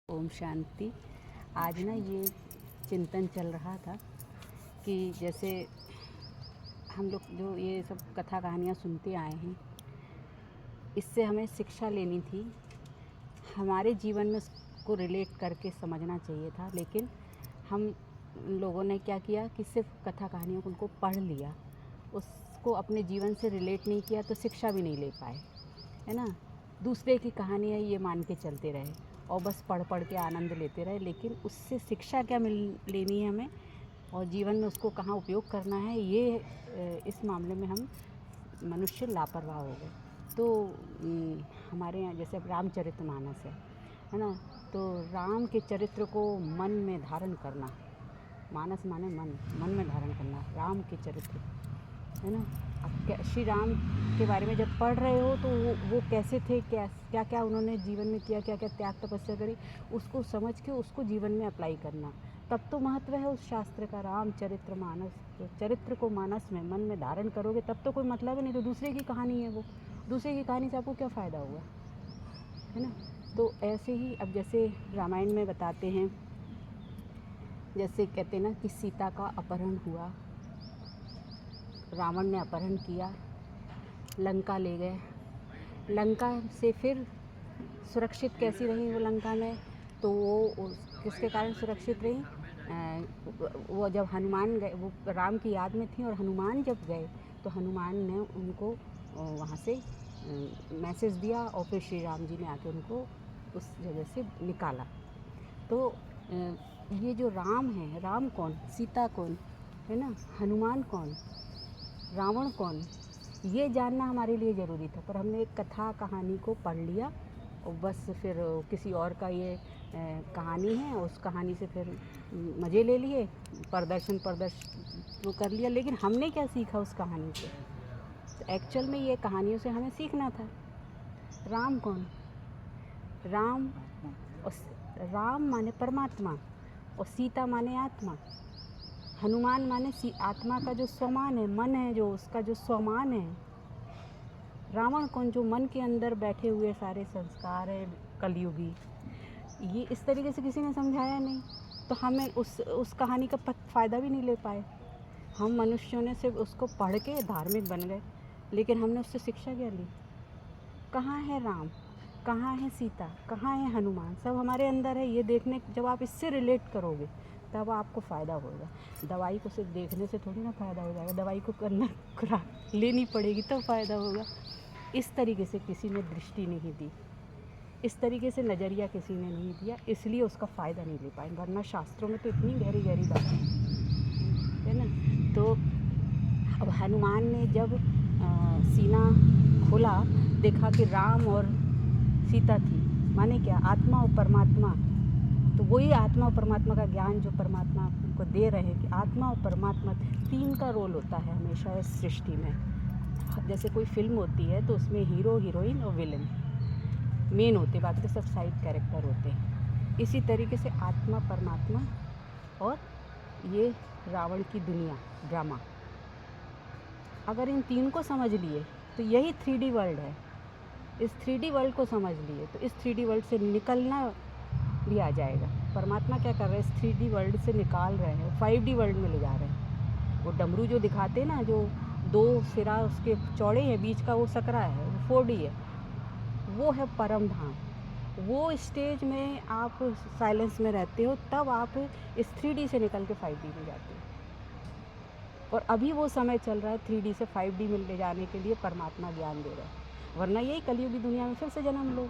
ओम शांति। आज ना ये चिंतन चल रहा था कि जैसे हम लोग जो ये सब कथा कहानियाँ सुनते आए हैं, इससे हमें शिक्षा लेनी थी, हमारे जीवन में उसको रिलेट करके समझना चाहिए था। लेकिन हम लोगों ने क्या किया कि सिर्फ कथा कहानियों को उनको पढ़ लिया, उसको अपने जीवन से रिलेट नहीं किया, तो शिक्षा भी नहीं ले पाए, है ना। दूसरे की कहानियाँ ये मान के चलते रहे और बस पढ़ पढ़ के आनंद लेते रहे, लेकिन उससे शिक्षा क्या लेनी है हमें और जीवन में उसको कहाँ उपयोग करना है, ये इस मामले में हम मनुष्य लापरवाह हो गए। तो हमारे यहाँ जैसे अब रामचरितमानस है ना, तो राम के चरित्र को मन में धारण करना, मानस माने मन में धारण करना राम के चरित्र, है ना। अब श्री राम के बारे में जब पढ़ रहे हो तो वो कैसे थे, क्या क्या उन्होंने जीवन में किया, क्या क्या त्याग तपस्या करी, उसको समझ के उसको जीवन में अप्लाई करना, तब तो महत्व है उस शास्त्र का। रामचरितमानस, तो चरित्र को मानस में मन में धारण करोगे तब तो कोई मतलब ही नहीं। तो दूसरे की कहानी है, वो दूसरे की कहानी से आपको क्या फ़ायदा हुआ, है ना। तो ऐसे ही अब जैसे रामायण में बताते हैं, जैसे कहते हैं ना कि सीता का अपहरण हुआ, रावण ने अपहरण किया, लंका ले गए। लंका से फिर सुरक्षित कैसी रही वो लंका में, तो वो किसके कारण सुरक्षित रही, वो जब हनुमान गए, वो राम की याद में थी, और हनुमान जब गए तो हनुमान ने उनको वहाँ से मैसेज दिया और फिर श्री राम जी ने आके उनको उस जगह से निकाला। तो ये जो राम है, राम कौन, सीता कौन, है ना, हनुमान कौन, रावण कौन, ये जानना हमारे लिए ज़रूरी था। पर हमने एक कथा कहानी को पढ़ लिया और बस फिर किसी और का ये कहानी है, उस कहानी से फिर मज़े ले लिए, प्रदर्शन तो कर लिया, लेकिन हमने क्या सीखा उस कहानी से। तो एक्चुअल में ये कहानियों से हमें सीखना था। राम कौन, राम माने परमात्मा और सीता माने आत्मा। हनुमान माने आत्मा का जो स्वमान है, मन है, जो उसका जो स्वमान है। रावण कौन, जो मन के अंदर बैठे हुए सारे संस्कार है कलयुगी। ये इस तरीके से किसी ने समझाया नहीं, तो हमें उस कहानी का फ़ायदा भी नहीं ले पाए। हम मनुष्यों ने सिर्फ उसको पढ़ के धार्मिक बन गए, लेकिन हमने उससे शिक्षा क्या ली। कहाँ है राम, कहाँ है सीता, कहाँ है हनुमान, सब हमारे अंदर है। ये देखने, जब आप इससे रिलेट करोगे तब आपको फ़ायदा होगा। दवाई को सिर्फ देखने से थोड़ी ना फ़ायदा हो जाएगा, दवाई को करना लेनी पड़ेगी तब फ़ायदा होगा। इस तरीके से किसी ने दृष्टि नहीं दी, इस तरीके से नज़रिया किसी ने नहीं दिया, इसलिए उसका फ़ायदा नहीं ले पाए। वरना शास्त्रों में तो इतनी गहरी गहरी बातें है ना। तो अब हनुमान ने जब सीना खोला, देखा कि राम और सीता थी, माने क्या, आत्मा और परमात्मा। तो वही आत्मा और परमात्मा का ज्ञान जो परमात्मा आपको दे रहे हैं कि आत्मा और परमात्मा, तीन का रोल होता है हमेशा इस सृष्टि में। जैसे कोई फिल्म होती है तो उसमें हीरो, हीरोइन और विलन मेन होते, बाकी तो सब साइड कैरेक्टर होते हैं। इसी तरीके से आत्मा, परमात्मा और ये रावण की दुनिया, ड्रामा, अगर इन तीन को समझ लिए तो यही 3D वर्ल्ड है। इस 3D वर्ल्ड को समझ लिए तो इस 3D वर्ल्ड से निकलना भी आ जाएगा। परमात्मा क्या कर रहे हैं, इस 3D वर्ल्ड से निकाल रहे हैं, 5D वर्ल्ड में ले जा रहे हैं। वो डमरू जो दिखाते हैं ना, जो दो सिरा उसके चौड़े हैं, बीच का वो सकरा है, वो 4D है, वो है परम धाम। वो स्टेज में आप साइलेंस में रहते हो, तब आप इस 3D से निकल के 5D में जाते हो। और अभी वो समय चल रहा है 3D से 5D में ले जाने के लिए परमात्मा ज्ञान दे रहा है, वरना यही कलयुगी दुनिया में फिर से जन्म लो।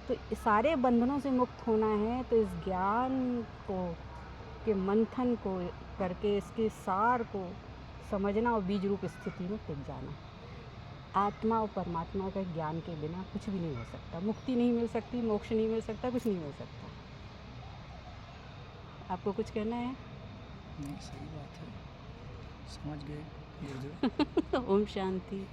तो सारे बंधनों से मुक्त होना है, तो इस ज्ञान को के मंथन को करके इसके सार को समझना और बीज रूप स्थिति में टिक जाना। आत्मा और परमात्मा के ज्ञान के बिना कुछ भी नहीं हो सकता, मुक्ति नहीं मिल सकती, मोक्ष नहीं मिल सकता, कुछ नहीं मिल सकता। आपको कुछ कहना है? नहीं, सही बात है, समझ गए गुरुदेव। ओम शांति।